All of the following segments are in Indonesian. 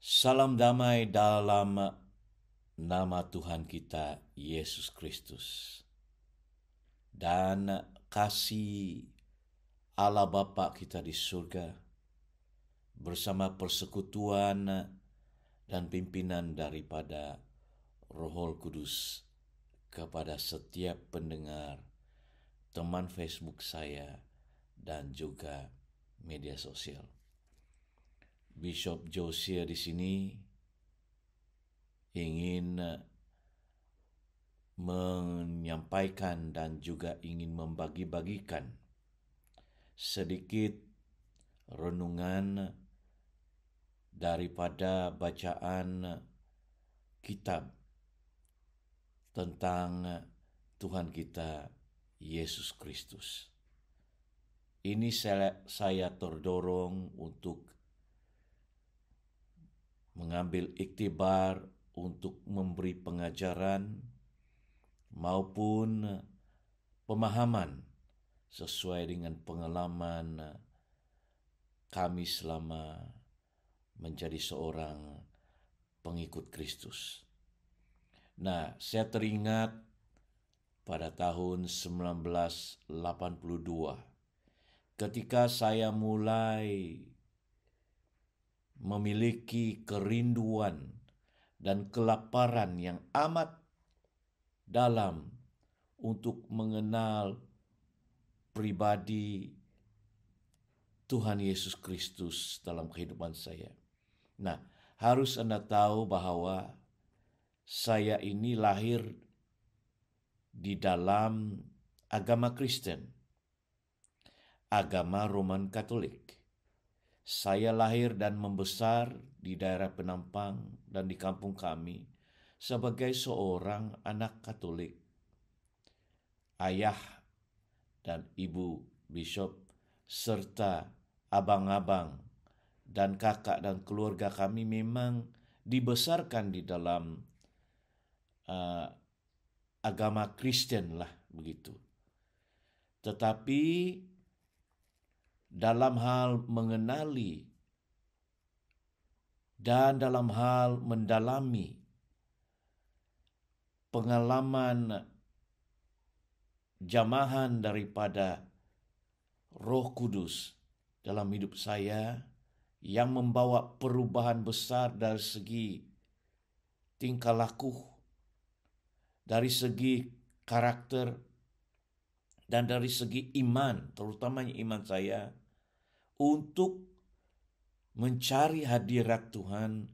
Salam damai dalam nama Tuhan kita Yesus Kristus dan kasih Allah Bapa kita di surga bersama persekutuan dan pimpinan daripada Roh Kudus kepada setiap pendengar, teman Facebook saya dan juga media sosial. Bishop Josiah di sini ingin menyampaikan dan juga ingin membagi-bagikan sedikit renungan daripada bacaan kitab tentang Tuhan kita Yesus Kristus. Ini saya terdorong untuk mengambil iktibar untuk memberi pengajaran maupun pemahaman sesuai dengan pengalaman kami selama menjadi seorang pengikut Kristus. Nah, saya teringat pada tahun 1982 ketika saya mulai memiliki kerinduan dan kelaparan yang amat dalam untuk mengenal pribadi Tuhan Yesus Kristus dalam kehidupan saya. Nah, harus Anda tahu bahwa saya ini lahir di dalam agama Kristen, agama Roman Katolik. Saya lahir dan membesar di daerah Penampang dan di kampung kami sebagai seorang anak Katolik. Ayah dan ibu Bishop serta abang-abang dan kakak dan keluarga kami memang dibesarkan di dalam agama Kristen lah begitu. Tetapi dalam hal mengenali dan dalam hal mendalami pengalaman jamahan daripada Roh Kudus dalam hidup saya yang membawa perubahan besar dari segi tingkah laku, dari segi karakter, dan dari segi iman, terutamanya iman saya, untuk mencari hadirat Tuhan,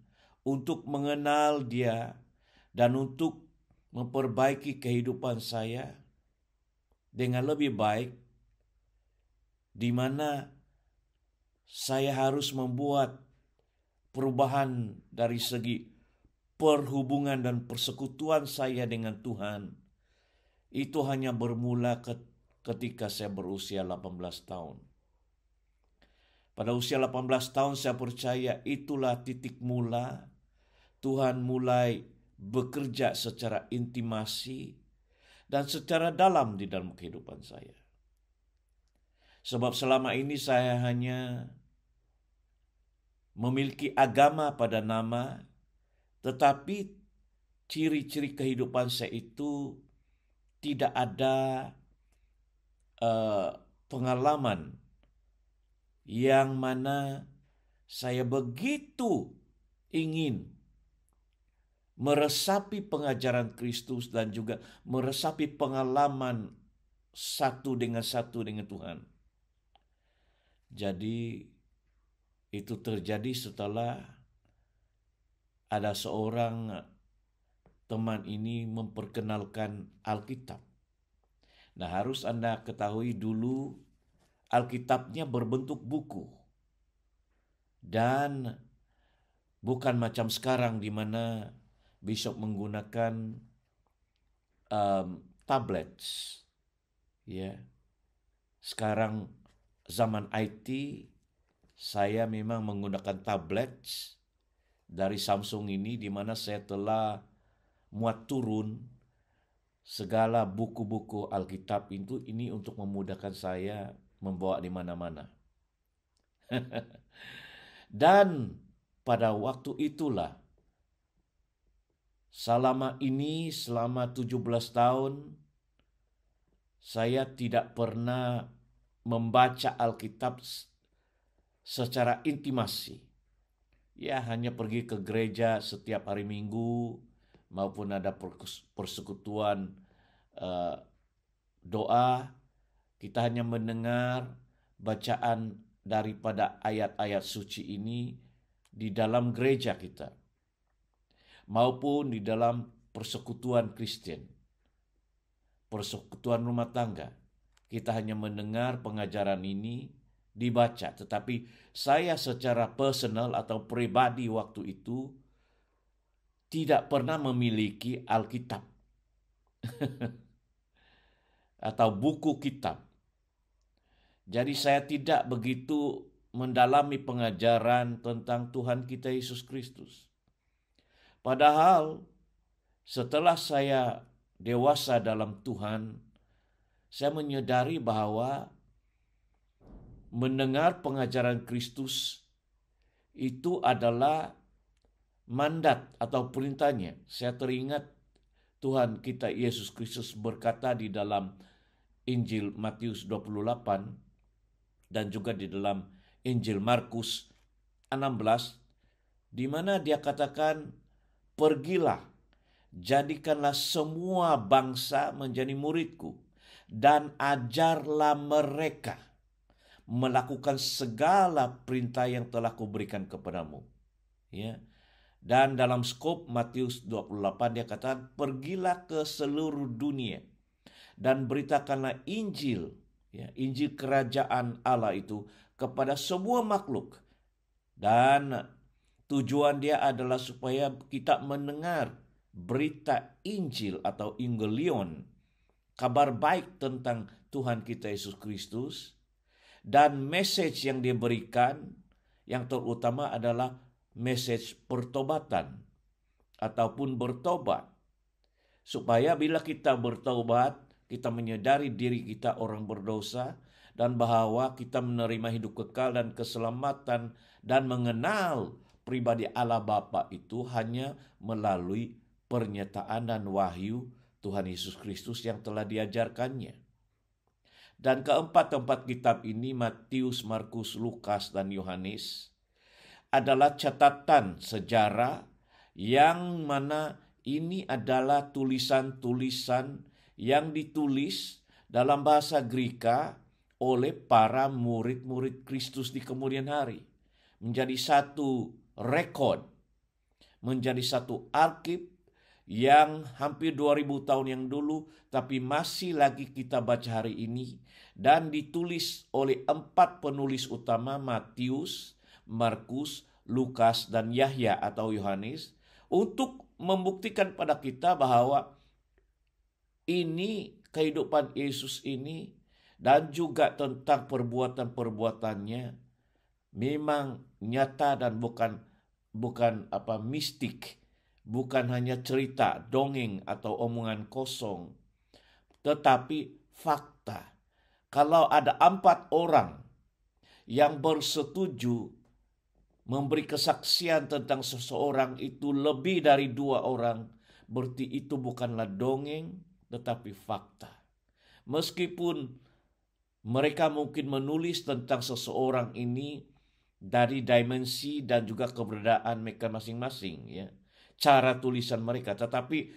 untuk mengenal Dia, dan untuk memperbaiki kehidupan saya dengan lebih baik, di mana saya harus membuat perubahan dari segi perhubungan dan persekutuan saya dengan Tuhan. Itu hanya bermula ketika saya berusia 18 tahun. Pada usia 18 tahun saya percaya itulah titik mula Tuhan mulai bekerja secara intimasi dan secara dalam di dalam kehidupan saya. Sebab selama ini saya hanya memiliki agama pada nama, tetapi ciri-ciri kehidupan saya itu tidak ada pengalaman yang mana saya begitu ingin meresapi pengajaran Kristus dan juga meresapi pengalaman satu dengan Tuhan. Jadi itu terjadi setelah ada seorang teman ini memperkenalkan Alkitab. Nah, harus Anda ketahui dulu Alkitabnya berbentuk buku. Dan bukan macam sekarang di mana Bishop menggunakan tablets. Ya. Sekarang zaman IT, saya memang menggunakan tablets dari Samsung ini, di mana saya telah muat turun segala buku-buku Alkitab itu ini untuk memudahkan saya membawa di mana-mana. Dan pada waktu itulah, selama 17 tahun, saya tidak pernah membaca Alkitab secara intimasi. Ya, hanya pergi ke gereja setiap hari Minggu, maupun ada persekutuan doa. Kita hanya mendengar bacaan daripada ayat-ayat suci ini di dalam gereja kita, maupun di dalam persekutuan Kristen, persekutuan rumah tangga. Kita hanya mendengar pengajaran ini dibaca, tetapi saya secara personal atau pribadi waktu itu tidak pernah memiliki Alkitab atau buku kitab. Jadi saya tidak begitu mendalami pengajaran tentang Tuhan kita Yesus Kristus. Padahal setelah saya dewasa dalam Tuhan, saya menyadari bahwa mendengar pengajaran Kristus itu adalah mandat atau perintahnya. Saya teringat Tuhan kita Yesus Kristus berkata di dalam Injil Matius 28 dan juga di dalam Injil Markus 16, di mana dia katakan, "Pergilah, jadikanlah semua bangsa menjadi muridku, dan ajarlah mereka melakukan segala perintah yang telah kuberikan kepadamu." Ya. Dan dalam skop Matius 28 dia katakan, "Pergilah ke seluruh dunia dan beritakanlah Injil, ya, Injil kerajaan Allah itu kepada semua makhluk." Dan tujuan dia adalah supaya kita mendengar berita Injil atau Evangelion, kabar baik tentang Tuhan kita Yesus Kristus, dan message yang dia berikan yang terutama adalah message pertobatan ataupun bertobat. Supaya bila kita bertobat, kita menyadari diri kita orang berdosa, dan bahwa kita menerima hidup kekal dan keselamatan, dan mengenal pribadi Allah Bapa itu hanya melalui pernyataan dan wahyu Tuhan Yesus Kristus yang telah diajarkannya. Dan keempat kitab ini, Matius, Markus, Lukas, dan Yohanes, adalah catatan sejarah yang mana ini adalah tulisan-tulisan yang ditulis dalam bahasa Greka oleh para murid-murid Kristus di kemudian hari. Menjadi satu rekod, menjadi satu arsip yang hampir 2000 tahun yang dulu, tapi masih lagi kita baca hari ini, dan ditulis oleh 4 penulis utama, Matius, Markus, Lukas, dan Yahya atau Yohanes, untuk membuktikan pada kita bahwa ini kehidupan Yesus ini dan juga tentang perbuatan-perbuatannya memang nyata dan bukan mistik, bukan hanya cerita, dongeng atau omongan kosong, tetapi fakta. Kalau ada 4 orang yang bersetuju memberi kesaksian tentang seseorang itu lebih dari 2 orang, berarti itu bukanlah dongeng tetapi fakta. Meskipun mereka mungkin menulis tentang seseorang ini dari dimensi dan juga keberadaan mereka masing-masing, ya, cara tulisan mereka, tetapi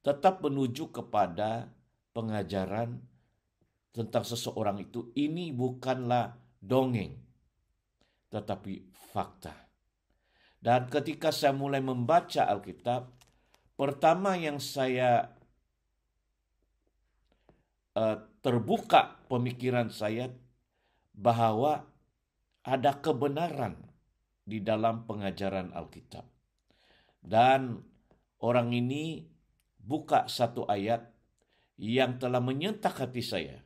tetap menuju kepada pengajaran tentang seseorang itu. Ini bukanlah dongeng tetapi fakta. Dan ketika saya mulai membaca Alkitab, pertama yang saya terbuka pemikiran saya bahwa ada kebenaran di dalam pengajaran Alkitab. Dan orang ini buka satu ayat yang telah menyentak hati saya.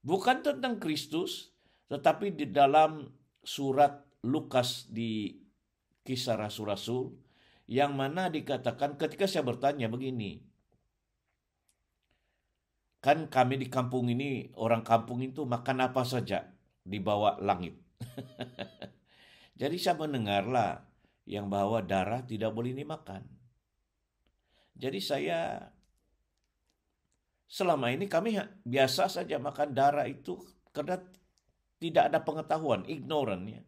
Bukan tentang Kristus, tetapi di dalam surat Lukas di Kisah Rasul-Rasul, yang mana dikatakan ketika saya bertanya begini, kan kami di kampung ini, orang kampung itu makan apa saja di bawah langit. Jadi saya mendengarlah yang bahwa darah tidak boleh dimakan. Jadi selama ini kami biasa saja makan darah itu karena tidak ada pengetahuan, ignorant ya.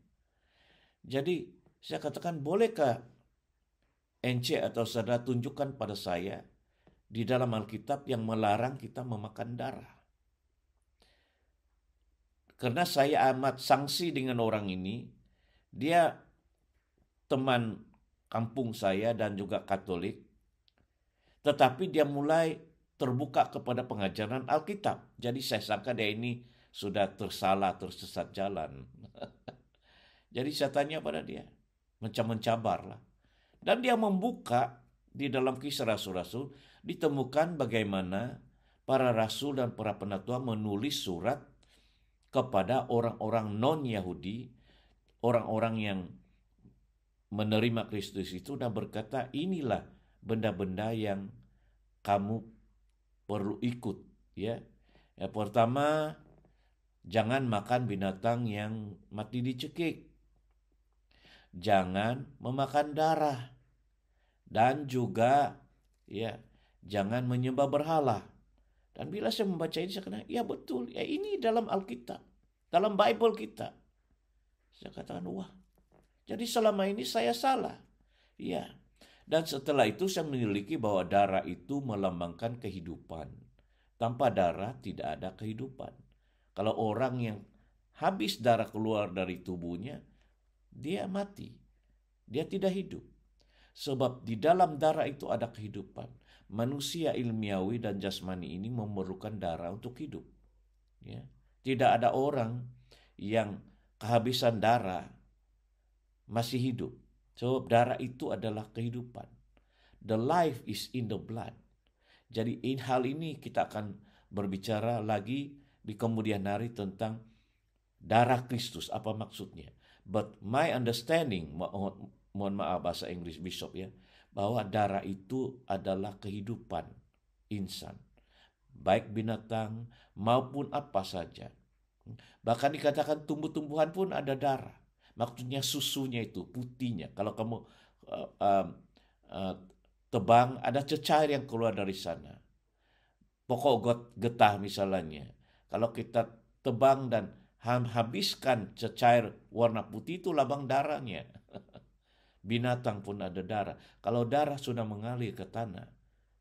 Jadi saya katakan, bolehkah NC atau saudara tunjukkan pada saya di dalam Alkitab yang melarang kita memakan darah? Karena saya amat sangsi dengan orang ini, dia teman kampung saya dan juga Katolik, tetapi dia mulai terbuka kepada pengajaran Alkitab. Jadi saya sangka dia ini sudah tersesat jalan. Jadi saya tanya pada dia, macam mencabar lah. Dan dia membuka di dalam Kisah Rasul-Rasul, ditemukan bagaimana para rasul dan para penatua menulis surat kepada orang-orang non-Yahudi, orang-orang yang menerima Kristus itu, dan berkata, inilah benda-benda yang kamu perlu ikut. Ya, yang pertama, jangan makan binatang yang mati dicekik. Jangan memakan darah. Dan juga ya, jangan menyembah berhala. Dan bila saya membaca ini, saya kata, ya betul, ya ini dalam Alkitab, dalam Bible kita. Saya katakan, wah, jadi selama ini saya salah. Ya. Dan setelah itu saya memiliki bahwa darah itu melambangkan kehidupan. Tanpa darah tidak ada kehidupan. Kalau orang yang habis darah keluar dari tubuhnya, dia mati. Dia tidak hidup. Sebab di dalam darah itu ada kehidupan. Manusia ilmiawi dan jasmani ini memerlukan darah untuk hidup. Ya. Tidak ada orang yang kehabisan darah masih hidup. Sebab darah itu adalah kehidupan. The life is in the blood. Jadi hal ini kita akan berbicara lagi di kemudian hari tentang darah Kristus, apa maksudnya. But my understanding, mohon maaf bahasa Inggris Bishop ya, bahwa darah itu adalah kehidupan insan, baik binatang maupun apa saja. Bahkan dikatakan tumbuh-tumbuhan pun ada darah. Maksudnya susunya itu, putihnya. Kalau kamu tebang, ada cecair yang keluar dari sana. Pokok getah misalnya. Kalau kita tebang dan habiskan cecair warna putih, itu labang darahnya. Binatang pun ada darah. Kalau darah sudah mengalir ke tanah,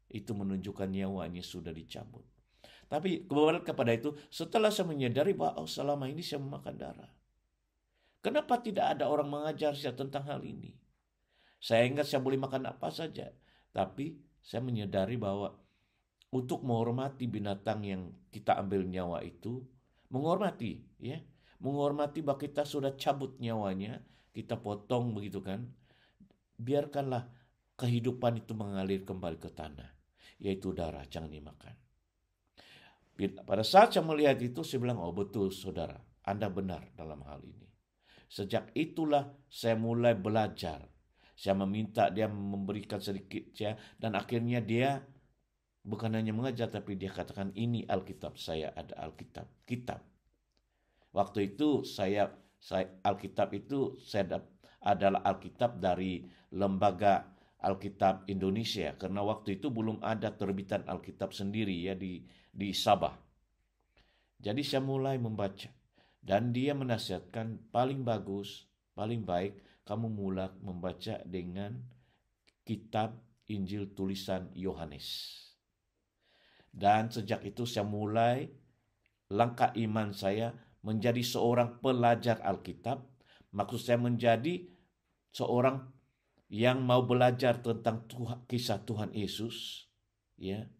itu menunjukkan nyawanya sudah dicabut. Tapi kembali kepada itu, setelah saya menyadari bahwa selama ini saya memakan darah. Kenapa tidak ada orang mengajar saya tentang hal ini? Saya ingat saya boleh makan apa saja. Tapi saya menyadari bahwa untuk menghormati binatang yang kita ambil nyawa itu, menghormati ya, menghormati bahwa kita sudah cabut nyawanya, kita potong begitu kan. Biarkanlah kehidupan itu mengalir kembali ke tanah, yaitu darah, jangan dimakan. Pada saat saya melihat itu, saya bilang, oh betul saudara, Anda benar dalam hal ini. Sejak itulah saya mulai belajar. Saya meminta dia memberikan sedikit ya, dan akhirnya dia bukan hanya mengajar, tapi dia katakan, ini Alkitab, saya ada Alkitab, kitab. Waktu itu saya Alkitab itu saya adalah Alkitab dari Lembaga Alkitab Indonesia, karena waktu itu belum ada terbitan Alkitab sendiri ya di Sabah. Jadi saya mulai membaca, dan dia menasihatkan paling bagus, paling baik kamu mulai membaca dengan kitab Injil tulisan Yohanes. Dan sejak itu saya mulai langkah iman saya menjadi seorang pelajar Alkitab. Maksud saya menjadi seorang yang mau belajar tentang kisah Tuhan Yesus ya,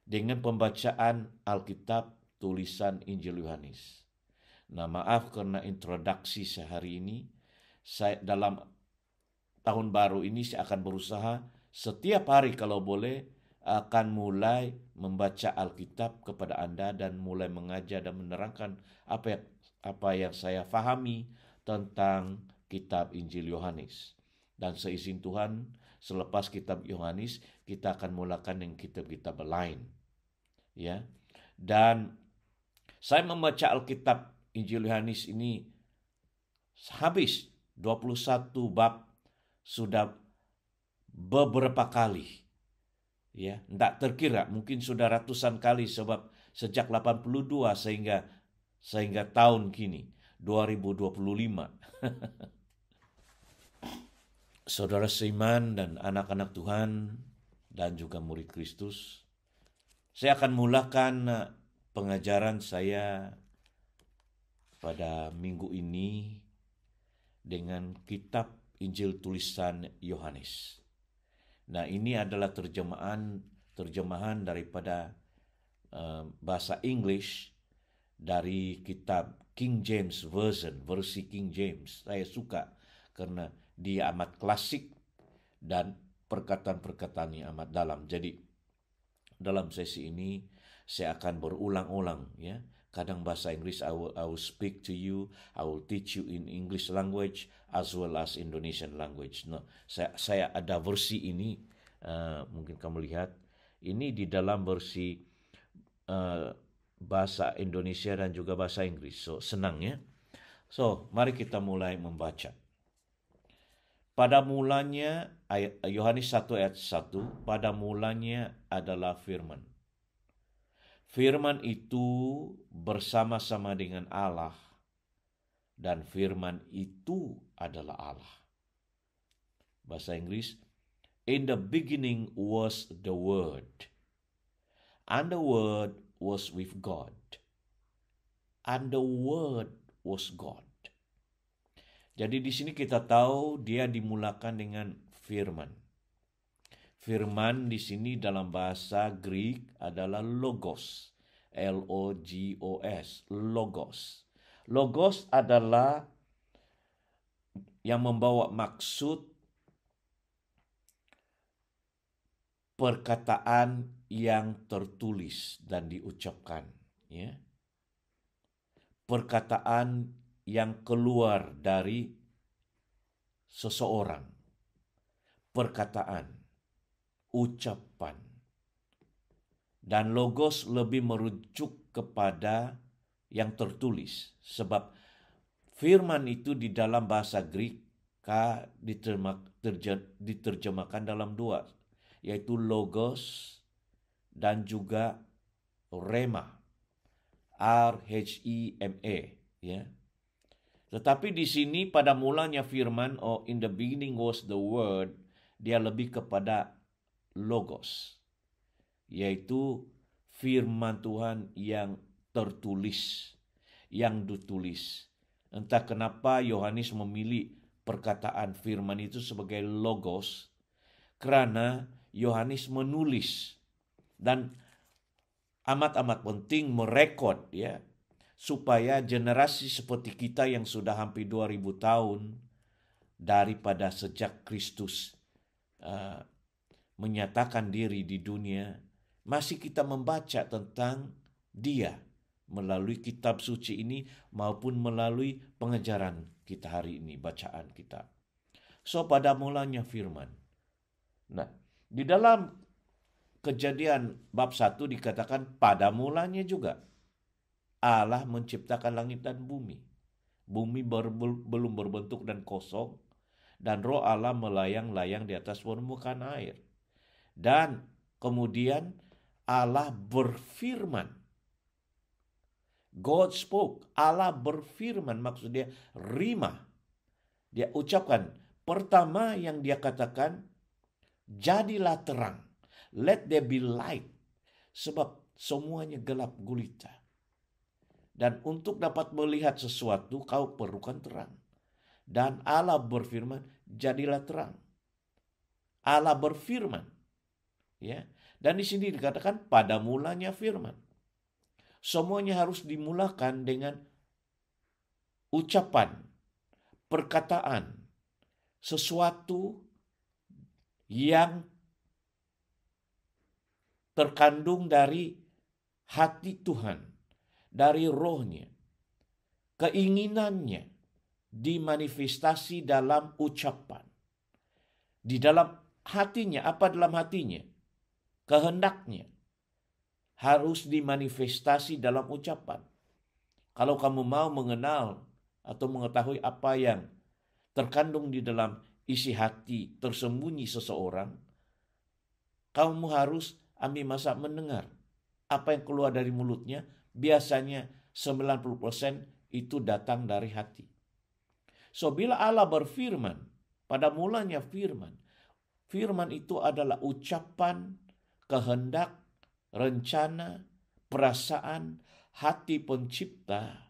dengan pembacaan Alkitab tulisan Injil Yohanes. Nah, maaf karena introduksi sehari ini. Saya dalam tahun baru ini saya akan berusaha setiap hari kalau boleh akan mulai membaca Alkitab kepada Anda dan mulai mengajar dan menerangkan apa yang saya fahami tentang kitab Injil Yohanes. Dan seizin Tuhan, selepas kitab Yohanes, kita akan mulakan dengan kitab-kitab lain. Ya. Dan saya membaca Alkitab Injil Yohanes ini habis 21 bab sudah beberapa kali. Ya, tidak terkira, mungkin sudah ratusan kali sebab sejak 82 sehingga tahun kini 2025. Saudara seiman dan anak-anak Tuhan dan juga murid Kristus, saya akan mulakan pengajaran saya pada minggu ini dengan kitab Injil tulisan Yohanes. Nah, ini adalah terjemahan daripada bahasa English dari kitab King James Version, versi King James. Saya suka karena dia amat klasik dan perkataan-perkataannya amat dalam. Jadi dalam sesi ini saya akan berulang-ulang, ya. Kadang bahasa Inggris, I will speak to you, I will teach you in English language as well as Indonesian language. No, saya ada versi ini, mungkin kamu lihat, ini di dalam versi bahasa Indonesia dan juga bahasa Inggris. So, senang ya. So, mari kita mulai membaca. Pada mulanya, Yohanes 1 ayat 1, pada mulanya adalah firman. Firman itu bersama-sama dengan Allah, dan firman itu adalah Allah. Bahasa Inggris, in the beginning was the Word, and the Word was with God, and the Word was God. Jadi di sini kita tahu dia dimulakan dengan firman. Firman di sini dalam bahasa Greek adalah logos, L-O-G-O-S, logos. Logos adalah yang membawa maksud perkataan yang tertulis dan diucapkan, ya. Perkataan yang keluar dari seseorang. Perkataan, ucapan. Dan logos lebih merujuk kepada yang tertulis. Sebab firman itu di dalam bahasa Greek diterjemahkan dalam dua, yaitu logos dan juga rema, R-H-E-M-A, ya. Tetapi di sini pada mulanya firman, in the beginning was the word, dia lebih kepada logos, yaitu firman Tuhan yang tertulis, yang ditulis. Entah kenapa Yohanes memilih perkataan firman itu sebagai logos, karena Yohanes menulis dan amat-amat penting merekod, ya, supaya generasi seperti kita yang sudah hampir 2000 tahun daripada sejak Kristus menyatakan diri di dunia, masih kita membaca tentang dia melalui kitab suci ini maupun melalui pengajaran kita hari ini, bacaan kita. So, pada mulanya firman. Nah, di dalam Kejadian bab 1 dikatakan pada mulanya juga Allah menciptakan langit dan bumi. Bumi belum berbentuk dan kosong, dan roh Allah melayang-layang di atas permukaan air. Dan kemudian Allah berfirman. God spoke. Allah berfirman, maksudnya rima. Dia ucapkan. Pertama yang dia katakan, jadilah terang. Let there be light. Sebab semuanya gelap gulita. Dan untuk dapat melihat sesuatu, kau perlukan terang. Dan Allah berfirman, jadilah terang. Allah berfirman. Ya. Dan di sini dikatakan pada mulanya firman. Semuanya harus dimulakan dengan ucapan, perkataan, sesuatu yang terkandung dari hati Tuhan, dari rohnya, keinginannya dimanifestasi dalam ucapan. Di dalam hatinya, apa dalam hatinya? Kehendaknya harus dimanifestasi dalam ucapan. Kalau kamu mau mengenal atau mengetahui apa yang terkandung di dalam isi hati tersembunyi seseorang, kamu harus ambil masa mendengar. Apa yang keluar dari mulutnya, biasanya 90% itu datang dari hati. So, bila Allah berfirman, pada mulanya firman. Firman itu adalah ucapan, kehendak, rencana, perasaan, hati pencipta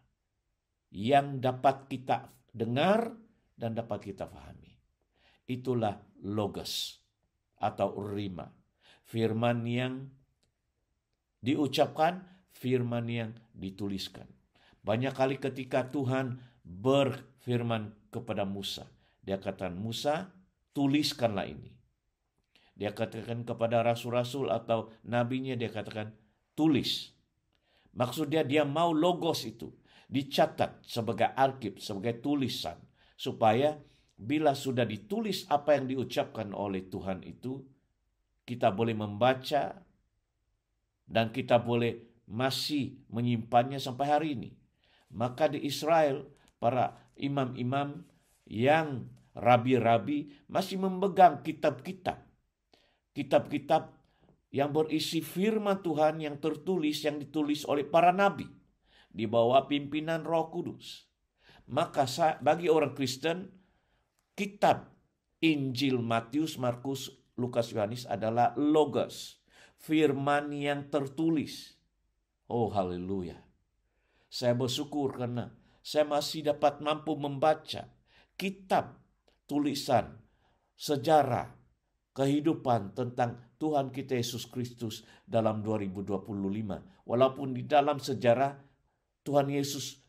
yang dapat kita dengar dan dapat kita pahami. Itulah logos atau rima. Firman yang diucapkan, firman yang dituliskan. Banyak kali ketika Tuhan berfirman kepada Musa, dia katakan, Musa, tuliskanlah ini. Dia katakan kepada rasul-rasul atau nabinya, dia katakan, tulis. Maksudnya dia mau logos itu dicatat sebagai arsip, sebagai tulisan. Supaya bila sudah ditulis apa yang diucapkan oleh Tuhan itu, kita boleh membaca dan kita boleh masih menyimpannya sampai hari ini. Maka di Israel, para imam-imam yang rabi-rabi masih memegang kitab-kitab yang berisi firman Tuhan yang tertulis, yang ditulis oleh para nabi di bawah pimpinan Roh Kudus. Maka bagi orang Kristen, kitab Injil Matius, Markus, Lukas, Yohanes adalah logos, firman yang tertulis. Oh, haleluya. Saya bersyukur karena saya masih dapat mampu membaca kitab tulisan sejarah kehidupan tentang Tuhan kita Yesus Kristus dalam 2025. Walaupun di dalam sejarah Tuhan Yesus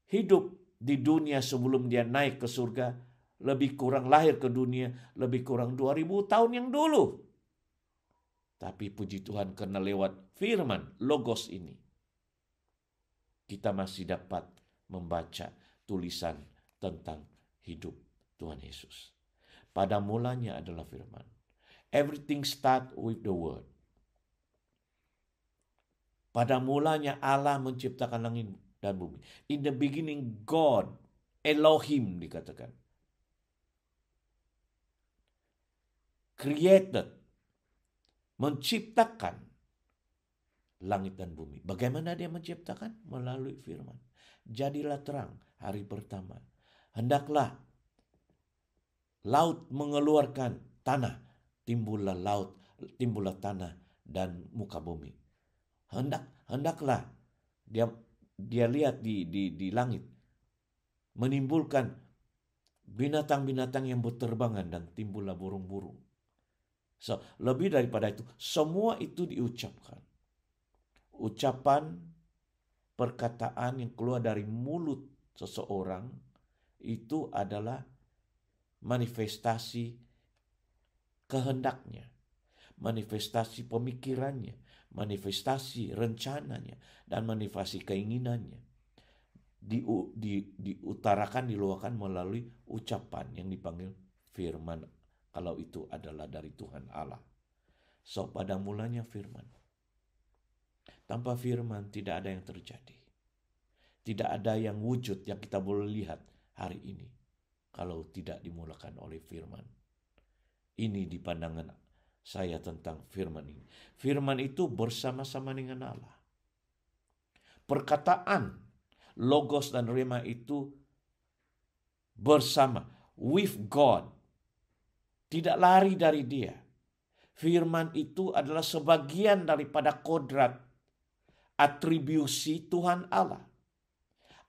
hidup di dunia sebelum dia naik ke surga, lebih kurang lahir ke dunia, lebih kurang 2000 tahun yang dulu. Tapi puji Tuhan karena lewat firman, logos ini, kita masih dapat membaca tulisan tentang hidup Tuhan Yesus. Pada mulanya adalah firman. Everything start with the word. Pada mulanya Allah menciptakan langit dan bumi. In the beginning God, Elohim dikatakan, created, menciptakan langit dan bumi. Bagaimana dia menciptakan? Melalui firman. Jadilah terang hari pertama. Hendaklah laut mengeluarkan tanah. Timbullah laut, timbullah tanah dan muka bumi. Hendaklah dia lihat di langit menimbulkan binatang-binatang yang berterbangan dan timbullah burung-burung. So, lebih daripada itu, semua itu diucapkan. Ucapan, perkataan yang keluar dari mulut seseorang itu adalah manifestasi kehendaknya, manifestasi pemikirannya, manifestasi rencananya, dan manifestasi keinginannya. Diutarakan, diluahkan melalui ucapan yang dipanggil firman, kalau itu adalah dari Tuhan Allah. So, pada mulanya firman. Tanpa firman tidak ada yang terjadi. Tidak ada yang wujud yang kita boleh lihat hari ini kalau tidak dimulakan oleh firman. Ini di pandangan saya tentang firman ini. Firman itu bersama-sama dengan Allah. Perkataan, logos dan rema itu bersama, with God. Tidak lari dari dia. Firman itu adalah sebagian daripada kodrat, atribusi Tuhan Allah.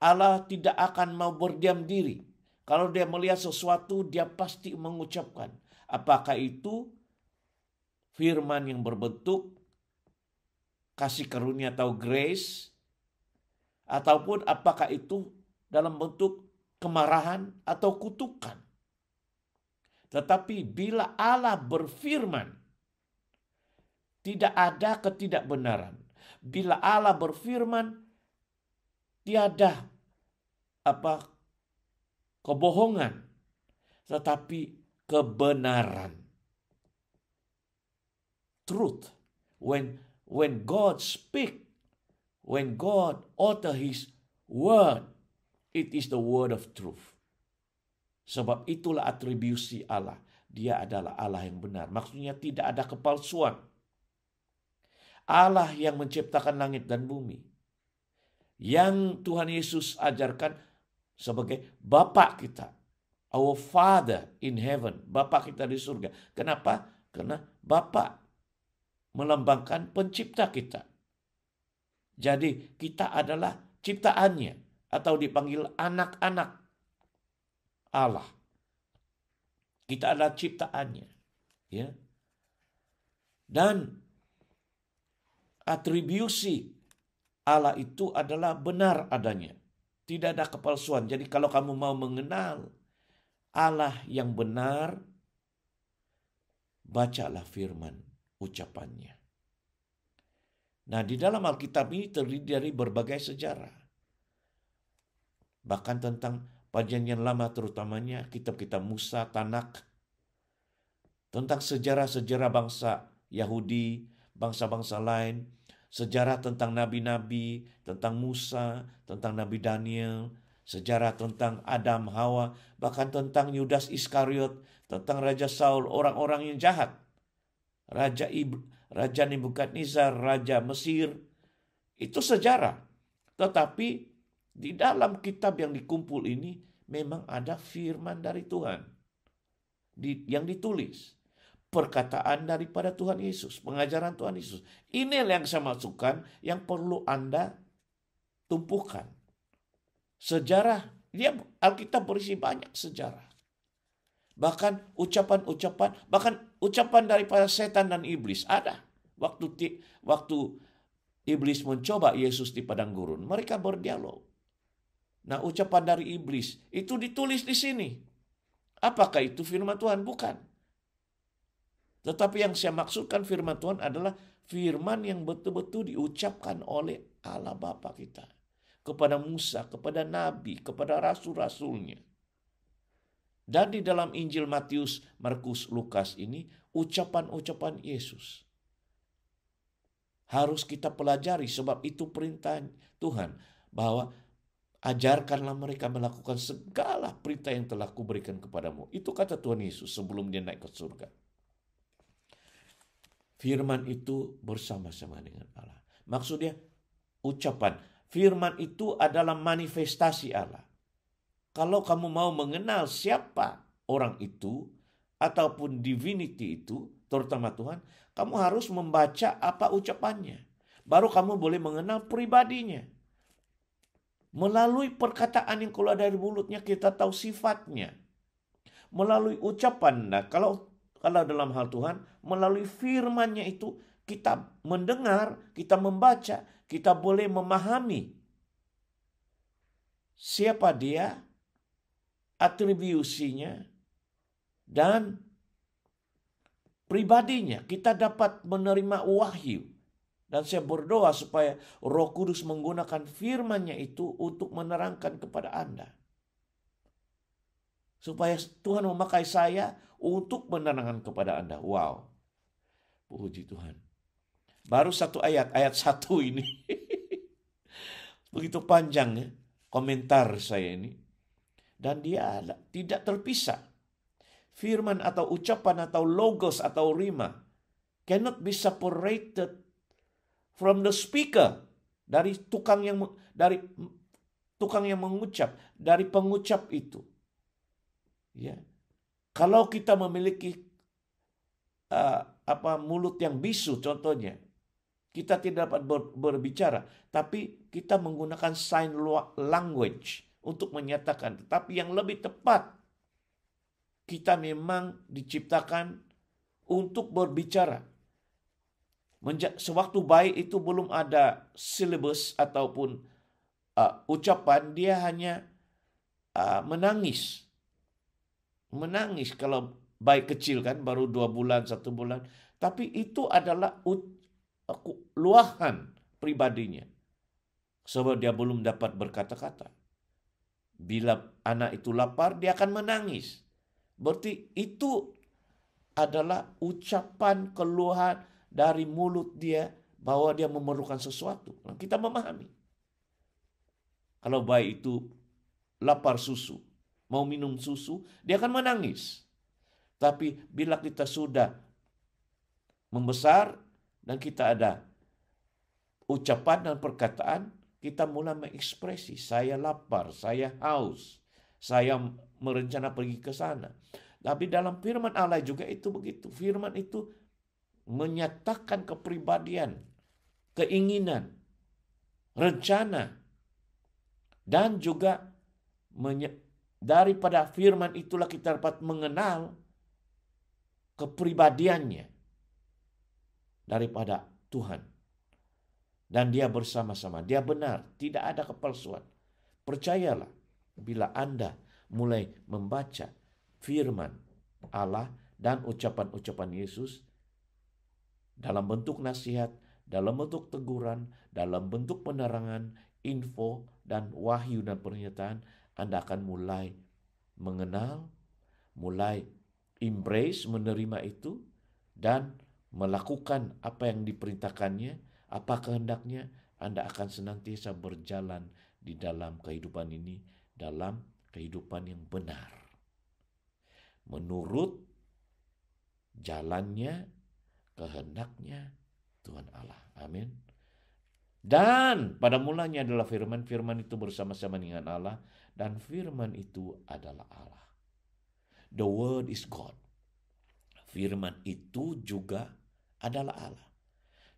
Allah tidak akan mau berdiam diri. Kalau dia melihat sesuatu, dia pasti mengucapkan. Apakah itu firman yang berbentuk kasih karunia atau grace, ataupun apakah itu dalam bentuk kemarahan atau kutukan. Tetapi bila Allah berfirman, tidak ada ketidakbenaran. Bila Allah berfirman, tiada kebohongan, tetapi kebenaran. Truth. When God speak, when God utter His word, it is the word of truth. Sebab itulah atribusi Allah. Dia adalah Allah yang benar. Maksudnya tidak ada kepalsuan. Allah yang menciptakan langit dan bumi. Yang Tuhan Yesus ajarkan sebagai Bapa kita. Our Father in heaven. Bapa kita di surga. Kenapa? Karena Bapa melambangkan pencipta kita. Jadi kita adalah ciptaannya. Atau dipanggil anak-anak Allah. Kita adalah ciptaannya. Ya. Dan atribusi Allah itu adalah benar adanya. Tidak ada kepalsuan. Jadi kalau kamu mau mengenal Allah yang benar, bacalah firman ucapannya. Nah, di dalam Alkitab ini terdiri dari berbagai sejarah. Bahkan tentang Perjanjian Lama terutamanya kitab-kitab Musa, Tanak, tentang sejarah-sejarah bangsa Yahudi, bangsa-bangsa lain, sejarah tentang nabi-nabi, tentang Musa, tentang Nabi Daniel, sejarah tentang Adam, Hawa, bahkan tentang Yudas Iskariot, tentang Raja Saul, orang-orang yang jahat, Raja Nebukadnezar, Raja Mesir, itu sejarah. Tetapi di dalam kitab yang dikumpul ini memang ada firman dari Tuhan yang ditulis. Perkataan daripada Tuhan Yesus, pengajaran Tuhan Yesus. Ini yang saya masukkan yang perlu Anda tumpukan. Sejarah, Alkitab berisi banyak sejarah. Bahkan ucapan daripada setan dan iblis ada. Waktu iblis mencoba Yesus di padang gurun, mereka berdialog. Nah, ucapan dari iblis itu ditulis di sini. Apakah itu firman Tuhan? Bukan. Tetapi yang saya maksudkan firman Tuhan adalah firman yang betul-betul diucapkan oleh Allah Bapa kita. Kepada Musa, kepada Nabi, kepada Rasul-Rasulnya. Dan di dalam Injil Matius, Markus, Lukas ini ucapan-ucapan Yesus. Harus kita pelajari sebab itu perintah Tuhan. Bahwa ajarkanlah mereka melakukan segala perintah yang telah kuberikan kepadamu. Itu kata Tuhan Yesus sebelum dia naik ke surga. Firman itu bersama-sama dengan Allah. Maksudnya ucapan. Firman itu adalah manifestasi Allah. Kalau kamu mau mengenal siapa orang itu, ataupun divinity itu, terutama Tuhan, kamu harus membaca apa ucapannya. Baru kamu boleh mengenal pribadinya. Melalui perkataan yang keluar dari mulutnya kita tahu sifatnya. Melalui ucapan, nah kalau dalam hal Tuhan, melalui firman-Nya itu kita mendengar, kita membaca, kita boleh memahami siapa dia, atribusinya, dan pribadinya. Kita dapat menerima wahyu. Dan saya berdoa supaya Roh Kudus menggunakan firman-Nya itu untuk menerangkan kepada Anda. Supaya Tuhan memakai saya untuk menerangkan kepada Anda. Wow. Puji Tuhan. Baru satu ayat 1 ini. Begitu panjang ya komentar saya ini. Dan dia tidak terpisah. Firman atau ucapan atau logos atau rima cannot be separated from the speaker, dari tukang yang mengucap, dari pengucap itu. Ya. Kalau kita memiliki mulut yang bisu contohnya, kita tidak dapat berbicara, tapi kita menggunakan sign language untuk menyatakan. Tetapi yang lebih tepat, kita memang diciptakan untuk berbicara. Sewaktu bayi itu belum ada syllabus ataupun ucapan, dia hanya menangis. Menangis kalau bayi kecil kan, baru 2 bulan, 1 bulan. Tapi itu adalah luahan pribadinya. Sebab dia belum dapat berkata-kata. Bila anak itu lapar, dia akan menangis. Berarti itu adalah ucapan keluhan dari mulut dia bahwa dia memerlukan sesuatu. Nah, kita memahami. Kalau bayi itu lapar susu, mau minum susu, dia akan menangis. Tapi bila kita sudah membesar dan kita ada ucapan dan perkataan, kita mulai mengekspresi, saya lapar, saya haus, saya merencana pergi ke sana. Tapi dalam firman Allah juga itu begitu. Firman itu menyatakan kepribadian, keinginan, rencana, dan juga daripada firman itulah kita dapat mengenal kepribadiannya daripada Tuhan. Dan dia bersama-sama, dia benar, tidak ada kepalsuan. Percayalah, bila Anda mulai membaca firman Allah dan ucapan-ucapan Yesus dalam bentuk nasihat, dalam bentuk teguran, dalam bentuk penerangan, info, dan wahyu dan pernyataan, Anda akan mulai mengenal, mulai embrace, menerima itu, dan melakukan apa yang diperintahkannya, apa kehendaknya. Anda akan senantiasa berjalan di dalam kehidupan ini, dalam kehidupan yang benar, menurut jalannya, kehendaknya Tuhan Allah. Amin. Dan pada mulanya adalah firman, firman itu bersama-sama dengan Allah, dan firman itu adalah Allah. The word is God. Firman itu juga adalah Allah.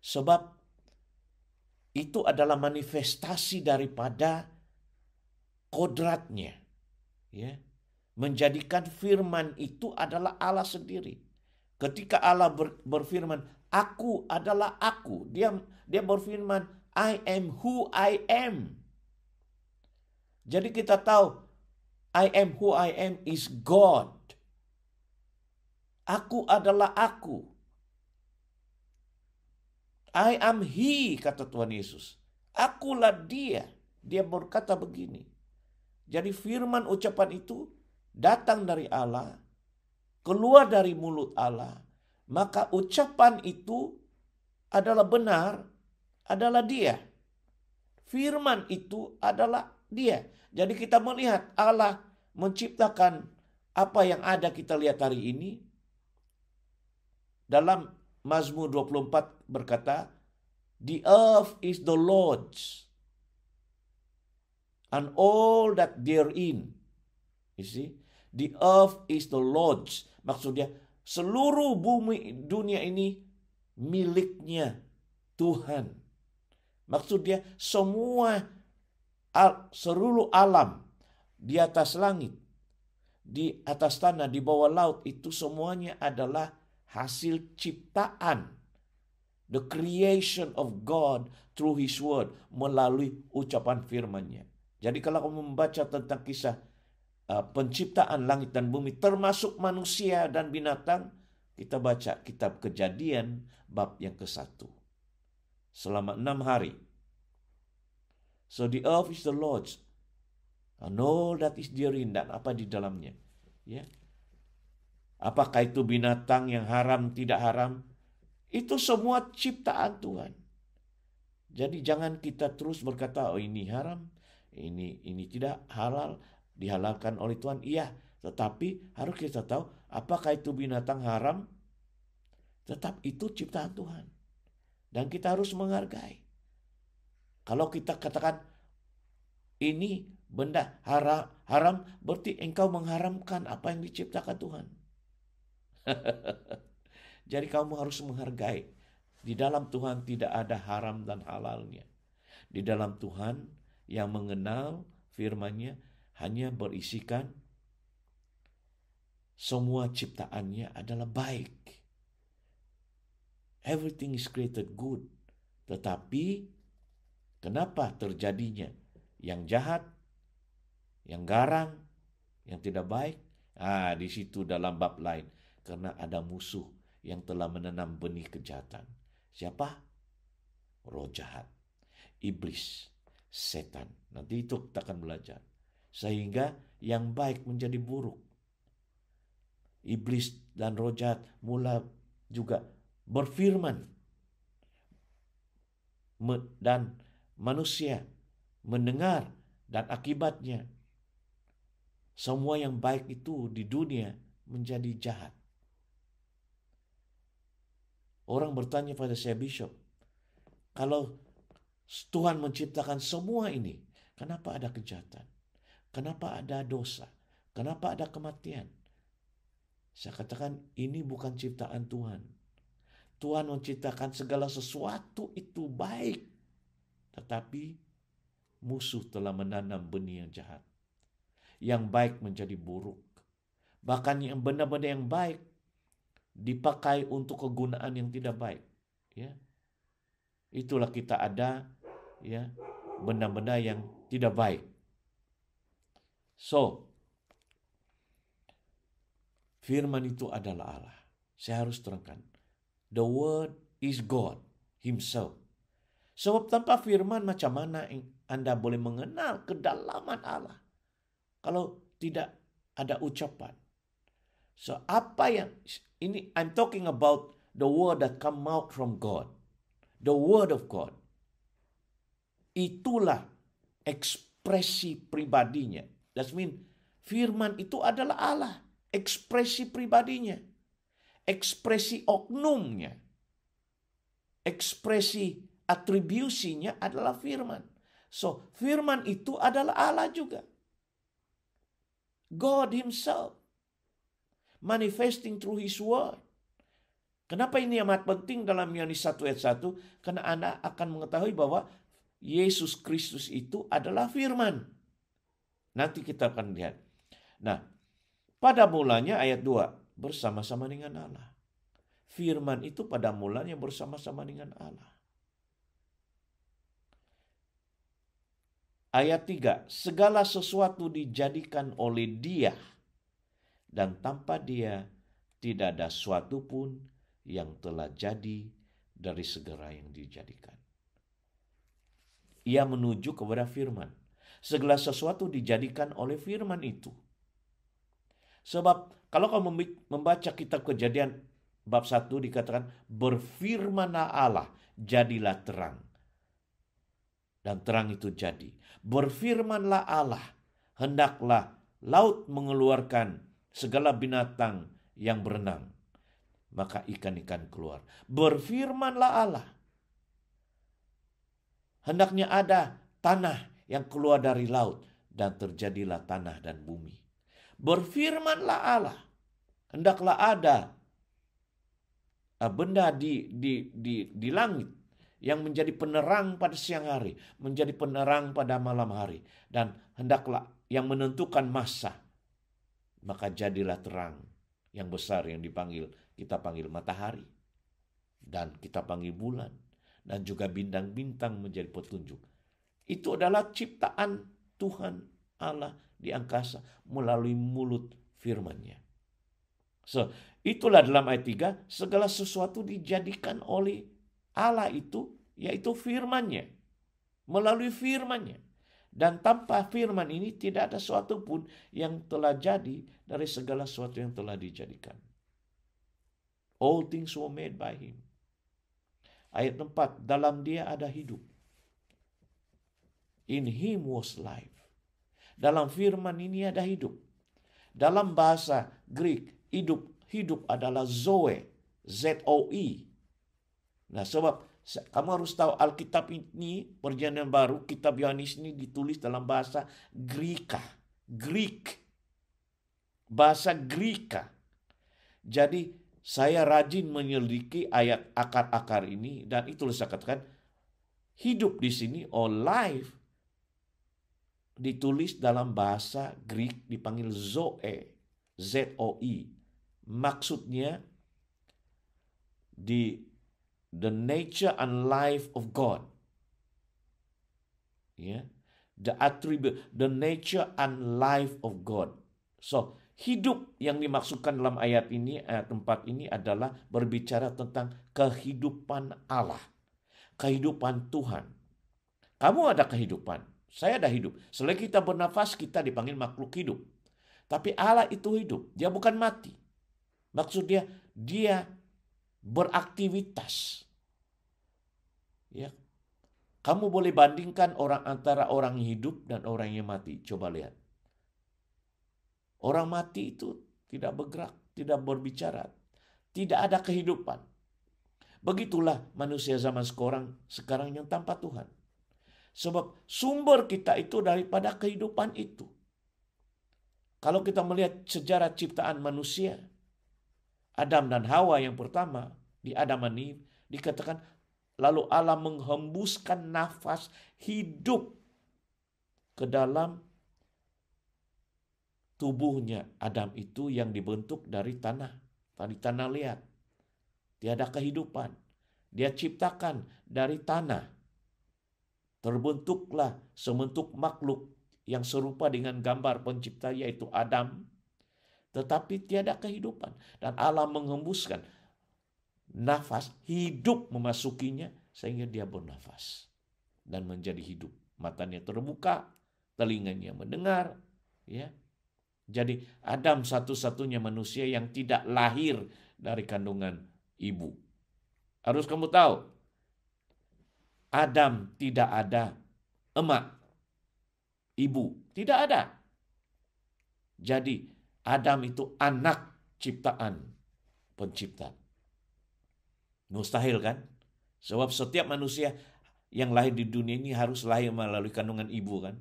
Sebab itu adalah manifestasi daripada kodratnya. Ya. Menjadikan firman itu adalah Allah sendiri. Ketika Allah berfirman, aku adalah aku. Dia berfirman, I am who I am. Jadi kita tahu, I am who I am is God. Aku adalah aku. I am He, kata Tuhan Yesus. Akulah dia. Dia berkata begini. Jadi firman ucapan itu datang dari Allah, keluar dari mulut Allah. Maka ucapan itu adalah benar, adalah dia. Firman itu adalah dia. Jadi kita melihat Allah menciptakan apa yang ada kita lihat hari ini. Dalam Mazmur 24 berkata, the earth is the Lord's and all that therein. You see, the earth is the Lord's. Maksudnya seluruh bumi dunia ini miliknya Tuhan. Maksudnya semua seluruh alam di atas langit, di atas tanah, di bawah laut itu semuanya adalah hasil ciptaan. The creation of God through His word, melalui ucapan firman-Nya. Jadi kalau kamu membaca tentang kisah penciptaan langit dan bumi, termasuk manusia dan binatang, kita baca kitab Kejadian bab yang ke-1. Selama 6 hari. So the earth is the Lord's and all that is therein, dan apa di dalamnya. Ya. Apakah itu binatang yang haram, tidak haram? Itu semua ciptaan Tuhan. Jadi jangan kita terus berkata, oh ini haram, ini tidak halal, dihalalkan oleh Tuhan. Iya, tetapi harus kita tahu apakah itu binatang haram, tetap itu ciptaan Tuhan. Dan kita harus menghargai. Kalau kita katakan ini benda haram, berarti engkau mengharamkan apa yang diciptakan Tuhan. Jadi kamu harus menghargai. Di dalam Tuhan tidak ada haram dan halalnya. Di dalam Tuhan yang mengenal firman-Nya hanya berisikan semua ciptaannya adalah baik. Everything is created good. Tetapi kenapa terjadinya yang jahat, yang garang, yang tidak baik? Di situ dalam bab lain. Karena ada musuh yang telah menanam benih kejahatan. Siapa? Roh jahat, iblis, setan. Nanti itu kita akan belajar. Sehingga yang baik menjadi buruk. Iblis dan roh jahat mula juga berfirman. Dan manusia mendengar, dan akibatnya semua yang baik itu di dunia menjadi jahat. Orang bertanya pada saya, Bishop, kalau Tuhan menciptakan semua ini, kenapa ada kejahatan? Kenapa ada dosa? Kenapa ada kematian? Saya katakan ini bukan ciptaan Tuhan. Tuhan menciptakan segala sesuatu itu baik. Tetapi musuh telah menanam benih yang jahat. Yang baik menjadi buruk. Bahkan yang benar-benar yang baik dipakai untuk kegunaan yang tidak baik. Ya. Itulah kita ada ya benda-benda yang tidak baik. So, firman itu adalah Allah. Saya harus terangkan. The word is God himself. Sebab tanpa firman macam mana Anda boleh mengenal kedalaman Allah kalau tidak ada ucapan. So apa yang ini I'm talking about the word that come out from God. The word of God. Itulah ekspresi pribadinya. That means firman itu adalah Allah, ekspresi pribadinya. Ekspresi oknumnya. Ekspresi atribusinya adalah firman. So, firman itu adalah Allah juga. God himself. Manifesting through his word. Kenapa ini amat penting dalam Yohanes 1 ayat 1? Karena Anda akan mengetahui bahwa Yesus Kristus itu adalah firman. Nanti kita akan lihat. Nah, pada mulanya ayat 2. Bersama-sama dengan Allah. Firman itu pada mulanya bersama-sama dengan Allah. Ayat 3. Segala sesuatu dijadikan oleh Dia. Dan tanpa Dia tidak ada suatu pun yang telah jadi dari segala yang dijadikan. Ia menuju kepada firman. Segala sesuatu dijadikan oleh firman itu. Sebab kalau kamu membaca kitab Kejadian bab 1 dikatakan berfirmanlah Allah, jadilah terang. Dan terang itu jadi. Berfirmanlah Allah, hendaklah laut mengeluarkan segala binatang yang berenang. Maka ikan-ikan keluar. Berfirmanlah Allah. Hendaknya ada tanah yang keluar dari laut. Dan terjadilah tanah dan bumi. Berfirmanlah Allah. Hendaklah ada benda di langit yang menjadi penerang pada siang hari, menjadi penerang pada malam hari, dan hendaklah yang menentukan masa. Maka jadilah terang yang besar yang kita panggil matahari, dan kita panggil bulan, dan juga bintang-bintang menjadi petunjuk. Itu adalah ciptaan Tuhan Allah di angkasa melalui mulut firman-Nya. So, itulah dalam ayat 3, segala sesuatu dijadikan oleh Allah itu, yaitu firman-Nya. Melalui firman-Nya. Dan tanpa firman ini tidak ada sesuatu pun yang telah jadi dari segala sesuatu yang telah dijadikan. All things were made by him. Ayat 4, dalam Dia ada hidup. In him was life. Dalam firman ini ada hidup. Dalam bahasa Greek, hidup adalah zoe, Z-O-E. Nah, sebab kamu harus tahu Alkitab ini, Perjanjian Baru, kitab Yohanes ini ditulis dalam bahasa Greek. Bahasa Greek. Jadi, saya rajin menyelidiki ayat akar-akar ini, dan itulah saya katakan, hidup di sini, or life, ditulis dalam bahasa Greek, dipanggil zoe, Z-O-E. Maksudnya, the nature and life of God. Yeah. The attribute, the nature and life of God. So, hidup yang dimaksudkan dalam ayat ini, ayat 4 ini adalah berbicara tentang kehidupan Allah. Kehidupan Tuhan. Kamu ada kehidupan, saya ada hidup. Selagi kita bernafas, kita dipanggil makhluk hidup. Tapi Allah itu hidup, dia bukan mati. Maksudnya, dia beraktivitas. Ya. Kamu boleh bandingkan antara orang yang hidup dan orang yang mati. Coba lihat. Orang mati itu tidak bergerak, tidak berbicara, tidak ada kehidupan. Begitulah manusia zaman sekarang yang tanpa Tuhan. Sebab sumber kita itu daripada kehidupan itu. Kalau kita melihat sejarah ciptaan manusia, Adam dan Hawa yang pertama, di Adam dan Eve, dikatakan lalu Allah menghembuskan nafas hidup ke dalam tubuhnya Adam itu yang dibentuk dari tanah liat. Tiada kehidupan. Dia ciptakan dari tanah. Terbentuklah sebentuk makhluk yang serupa dengan gambar pencipta yaitu Adam. Tetapi tiada kehidupan. Dan Allah menghembuskan nafas hidup memasukinya sehingga dia bernafas. Dan menjadi hidup. Matanya terbuka, telinganya mendengar. Ya. Jadi Adam satu-satunya manusia yang tidak lahir dari kandungan ibu. Harus kamu tahu, Adam tidak ada emak, ibu. Tidak ada. Jadi Adam itu anak ciptaan pencipta. Mustahil kan? Sebab setiap manusia yang lahir di dunia ini harus lahir melalui kandungan ibu kan?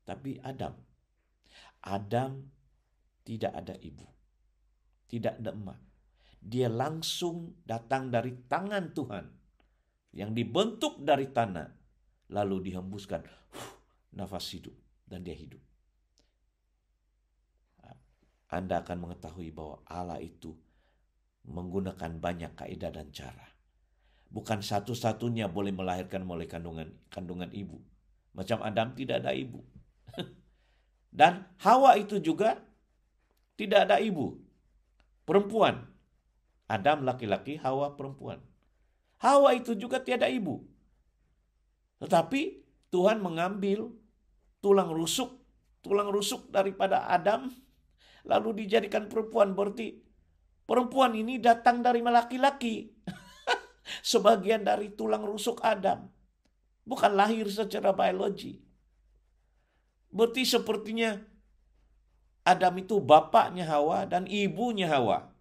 Tapi Adam tidak ada ibu. Tidak ada emak. Dia langsung datang dari tangan Tuhan yang dibentuk dari tanah lalu dihembuskan nafas hidup dan dia hidup. Anda akan mengetahui bahwa Allah itu menggunakan banyak kaidah dan cara. Bukan satu-satunya boleh melahirkan melalui kandungan ibu. Macam Adam tidak ada ibu. Dan Hawa itu juga tidak ada ibu. Perempuan. Adam laki-laki, Hawa perempuan. Hawa itu juga tiada ibu. Tetapi Tuhan mengambil tulang rusuk daripada Adam lalu dijadikan perempuan. Berarti perempuan ini datang dari laki-laki. Sebagian dari tulang rusuk Adam. Bukan lahir secara biologi. Berarti sepertinya Adam itu bapaknya Hawa dan ibunya Hawa.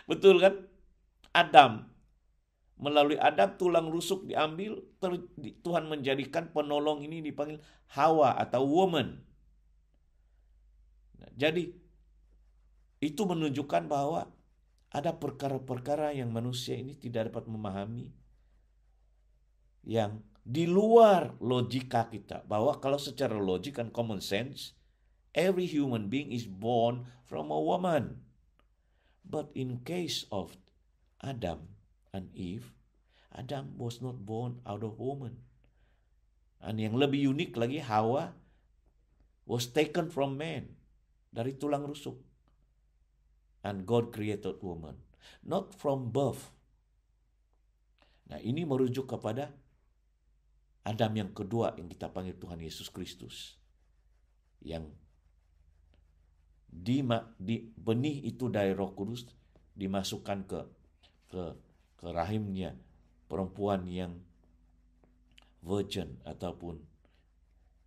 Betul kan? Adam. Melalui Adam tulang rusuk diambil, Tuhan menjadikan penolong ini dipanggil Hawa atau woman. Nah, jadi itu menunjukkan bahwa ada perkara-perkara yang manusia ini tidak dapat memahami, yang di luar logika kita. Bahwa kalau secara logik and common sense, every human being is born from a woman. But in case of Adam and Eve, Adam was not born out of woman. Dan yang lebih unik lagi, Hawa was taken from man, dari tulang rusuk. And God created woman, not from birth. Nah, ini merujuk kepada Adam yang kedua yang kita panggil Tuhan Yesus Kristus. Yang di benih itu dari Roh Kudus dimasukkan ke rahimnya perempuan yang virgin ataupun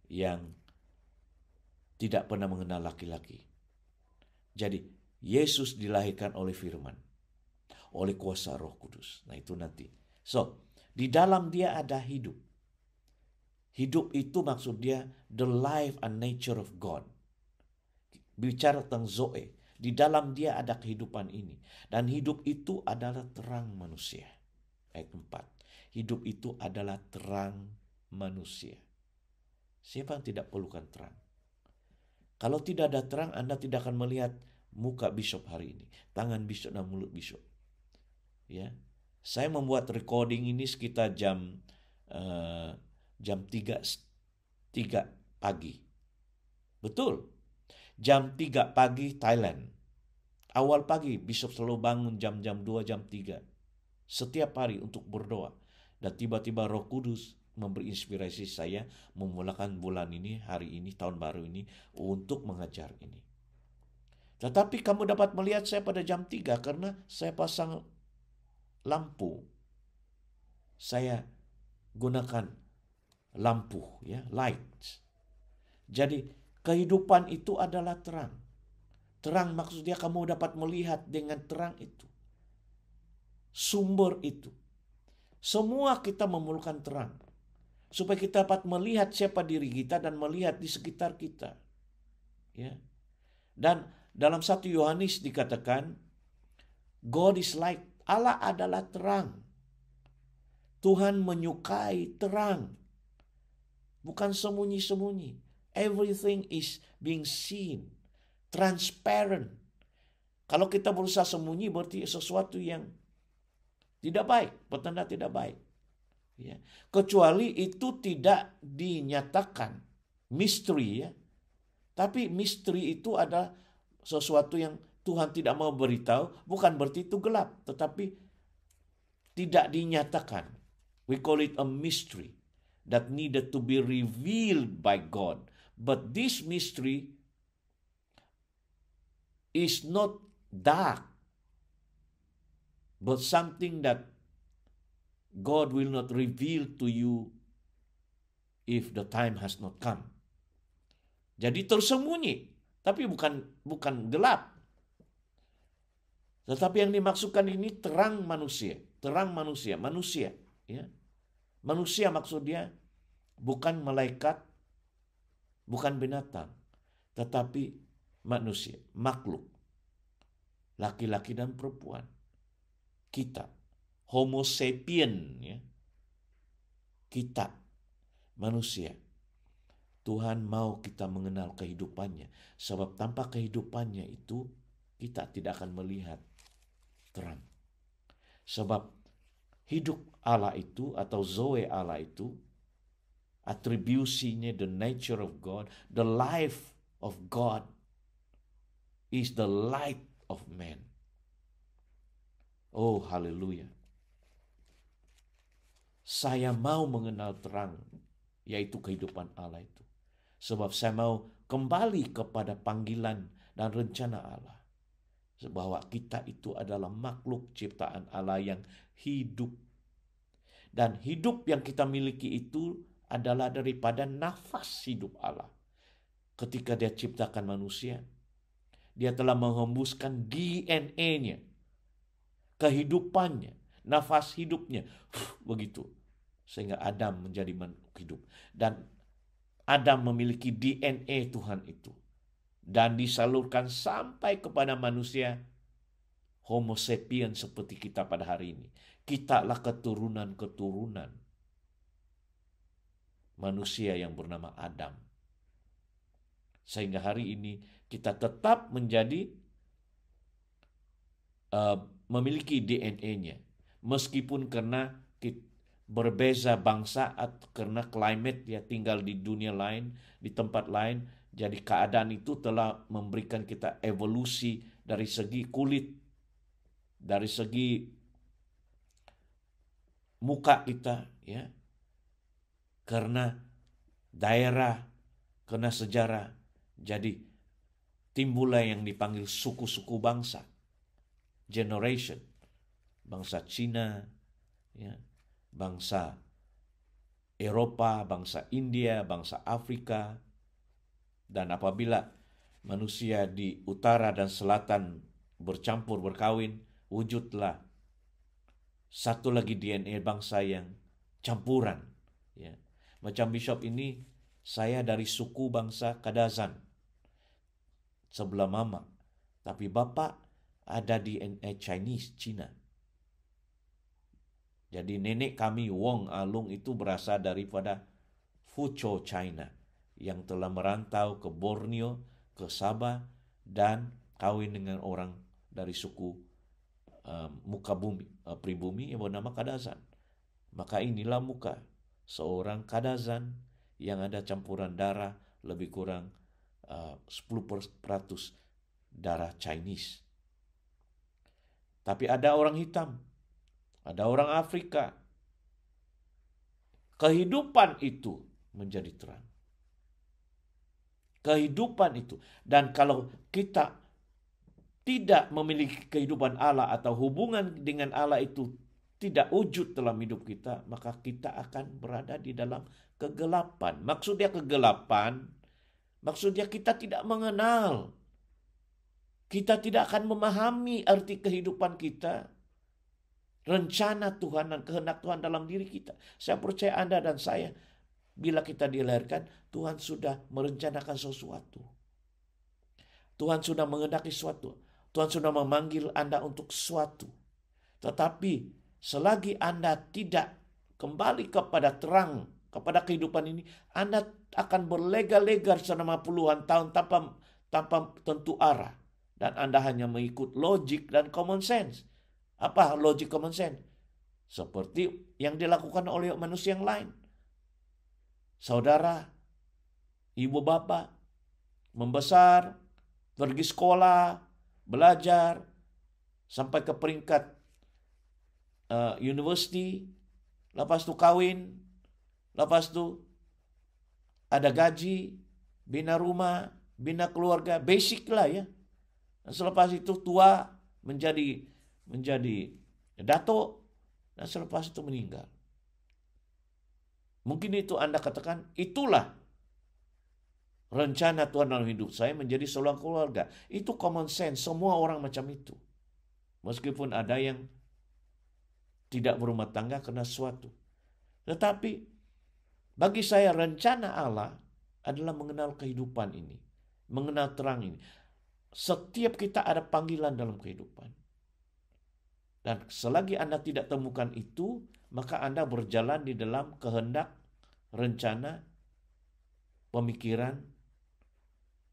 yang tidak pernah mengenal laki-laki. Jadi Yesus dilahirkan oleh firman, oleh kuasa Roh Kudus. Nah itu nanti. So, di dalam dia ada hidup. Hidup itu maksud dia the life and nature of God. Bicara tentang Zoe. Di dalam dia ada kehidupan ini. Dan hidup itu adalah terang manusia. Ayat 4. Hidup itu adalah terang manusia. Siapa yang tidak perlukan terang? Kalau tidak ada terang, Anda tidak akan melihat muka bishop hari ini. Tangan bishop dan mulut bishop. Ya, saya membuat recording ini sekitar jam 3 pagi. Betul. Jam 3 pagi Thailand. Awal pagi Bishop selalu bangun jam 2, jam 3. Setiap hari untuk berdoa. Dan tiba-tiba Roh Kudus memberi inspirasi saya memulakan bulan ini, hari ini, tahun baru ini untuk mengajar ini. Tetapi kamu dapat melihat saya pada jam 3 karena saya pasang lampu. Saya gunakan lampu, ya, light. Jadi Kehidupan itu adalah terang. Terang maksudnya kamu dapat melihat dengan terang itu. Sumber itu. Semua kita memerlukan terang. Supaya kita dapat melihat siapa diri kita dan melihat di sekitar kita. Ya. Dan dalam 1 Yohanes dikatakan, God is light. Allah adalah terang. Tuhan menyukai terang. Bukan sembunyi-sembunyi. Everything is being seen. Transparent. Kalau kita berusaha sembunyi berarti sesuatu yang tidak baik. Petanda tidak baik. Ya. Kecuali itu tidak dinyatakan. Misteri ya. Tapi misteri itu adalah sesuatu yang Tuhan tidak mau beritahu. Bukan berarti itu gelap. Tetapi tidak dinyatakan. We call it a mystery that needed to be revealed by God. But this mystery is not dark, but something that God will not reveal to you if the time has not come. Jadi tersembunyi, tapi bukan gelap. Tetapi yang dimaksudkan ini terang manusia, manusia, ya. Manusia maksudnya bukan malaikat, bukan binatang, tetapi manusia, makhluk. Laki-laki dan perempuan. Kita, Homo sapien, ya. Kita, manusia. Tuhan mau kita mengenal kehidupannya. Sebab tanpa kehidupannya itu, kita tidak akan melihat terang. Sebab hidup Allah itu, atau Zoe Allah itu, atribusinya, the nature of God, the life of God, is the light of man. Oh, haleluya. Saya mau mengenal terang, yaitu kehidupan Allah itu. Sebab saya mau kembali kepada panggilan dan rencana Allah. Bahwa kita itu adalah makhluk ciptaan Allah yang hidup. Dan hidup yang kita miliki itu adalah daripada nafas hidup Allah. Ketika dia ciptakan manusia, dia telah menghembuskan DNA-nya, kehidupannya, nafas hidupnya, begitu. Sehingga Adam menjadi makhluk hidup. Dan Adam memiliki DNA Tuhan itu. Dan disalurkan sampai kepada manusia Homo sapien seperti kita pada hari ini. Kita adalah keturunan-keturunan manusia yang bernama Adam. Sehingga hari ini kita tetap menjadi memiliki DNA-nya. Meskipun karena berbeza bangsa atau karena climate ya tinggal di dunia lain, di tempat lain. Jadi keadaan itu telah memberikan kita evolusi dari segi kulit, dari segi muka kita, ya, karena daerah, karena sejarah. Jadi timbullah yang dipanggil suku-suku bangsa, generation, bangsa Cina, ya, bangsa Eropa, bangsa India, bangsa Afrika. Dan apabila manusia di utara dan selatan bercampur, berkawin, wujudlah satu lagi DNA bangsa yang campuran. Ya. Macam Bishop ini, saya dari suku bangsa Kadazan, sebelah mama. Tapi bapak ada DNA Chinese, Cina. Jadi nenek kami Wong Alung itu berasal daripada Fuzhou, China, yang telah merantau ke Borneo, ke Sabah, dan kawin dengan orang dari suku muka bumi, pribumi yang bernama Kadazan. Maka inilah muka seorang Kadazan yang ada campuran darah lebih kurang 10% darah Chinese. Tapi ada orang hitam, ada orang Afrika. Kehidupan itu menjadi terang. Kehidupan itu. Dan kalau kita tidak memiliki kehidupan Allah atau hubungan dengan Allah itu tidak wujud dalam hidup kita, maka kita akan berada di dalam kegelapan. Maksudnya kegelapan, Maksudnya kita tidak mengenal. Kita tidak akan memahami arti kehidupan kita, rencana Tuhan dan kehendak Tuhan dalam diri kita. Saya percaya Anda dan saya, bila kita dilahirkan, Tuhan sudah merencanakan sesuatu. Tuhan sudah mengendaki sesuatu. Tuhan sudah memanggil Anda untuk sesuatu. Tetapi selagi Anda tidak kembali kepada terang, kepada kehidupan ini, Anda akan berlega-lega selama puluhan tahun tanpa tentu arah. Dan Anda hanya mengikut logik dan common sense. Apa logik common sense? Seperti yang dilakukan oleh manusia yang lain. Saudara, ibu bapak, membesar, pergi sekolah, belajar, sampai ke peringkat university, lepas itu kawin, lepas itu ada gaji, bina rumah, bina keluarga, basic lah ya. Dan selepas itu tua, menjadi dato, dan selepas itu meninggal. Mungkin itu Anda katakan, itulah rencana Tuhan dalam hidup saya, menjadi seorang keluarga. Itu common sense, semua orang macam itu. Meskipun ada yang tidak berumah tangga karena sesuatu. Tetapi bagi saya rencana Allah adalah mengenal kehidupan ini, mengenal terang ini. Setiap kita ada panggilan dalam kehidupan. Dan selagi Anda tidak temukan itu, maka Anda berjalan di dalam kehendak, rencana, pemikiran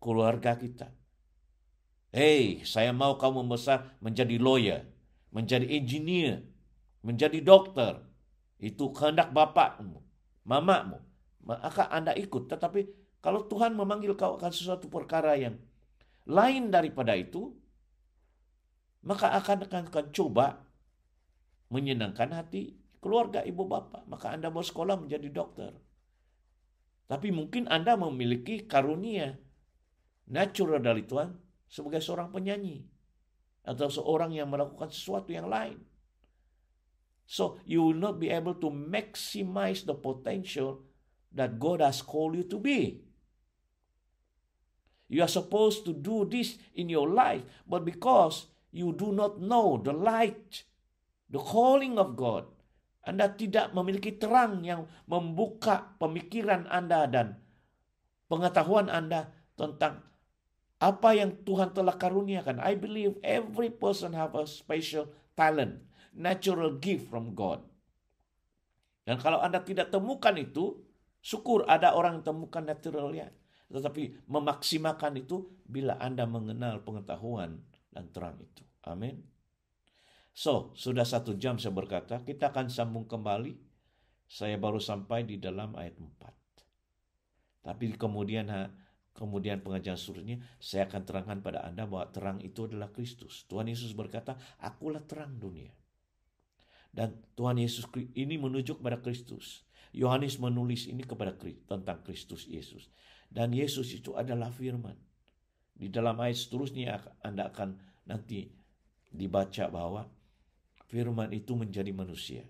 keluarga kita. Hei, saya mau kamu membesar menjadi lawyer, menjadi engineer, menjadi dokter. Itu kehendak bapakmu, mamamu. Maka Anda ikut. Tetapi kalau Tuhan memanggil kau akan sesuatu perkara yang lain daripada itu, maka akan coba menyenangkan hati keluarga ibu bapak. Maka Anda bersekolah menjadi dokter. Tapi mungkin Anda memiliki karunia natural dari Tuhan sebagai seorang penyanyi atau seorang yang melakukan sesuatu yang lain. So you will not be able to maximize the potential that God has called you to be. You are supposed to do this in your life, but because you do not know the light, the calling of God, Anda tidak memiliki terang yang membuka pemikiran Anda dan pengetahuan Anda tentang apa yang Tuhan telah karuniakan. I believe every person have a special talent, natural gift from God. Dan kalau Anda tidak temukan itu, syukur ada orang yang temukan naturalnya. Tetapi memaksimalkan itu bila Anda mengenal pengetahuan dan terang itu. Amin. So, sudah 1 jam saya berkata, kita akan sambung kembali. Saya baru sampai di dalam ayat 4. Tapi kemudian pengajaran seterusnya, saya akan terangkan pada Anda bahwa terang itu adalah Kristus. Tuhan Yesus berkata, akulah terang dunia. Dan Tuhan Yesus ini menuju kepada Kristus. Yohanes menulis ini tentang Kristus Yesus. Dan Yesus itu adalah firman. Di dalam ayat seterusnya Anda akan nanti dibaca bahwa firman itu menjadi manusia.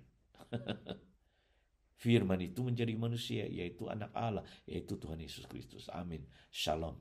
Firman itu menjadi manusia, yaitu anak Allah, yaitu Tuhan Yesus Kristus. Amin. Shalom.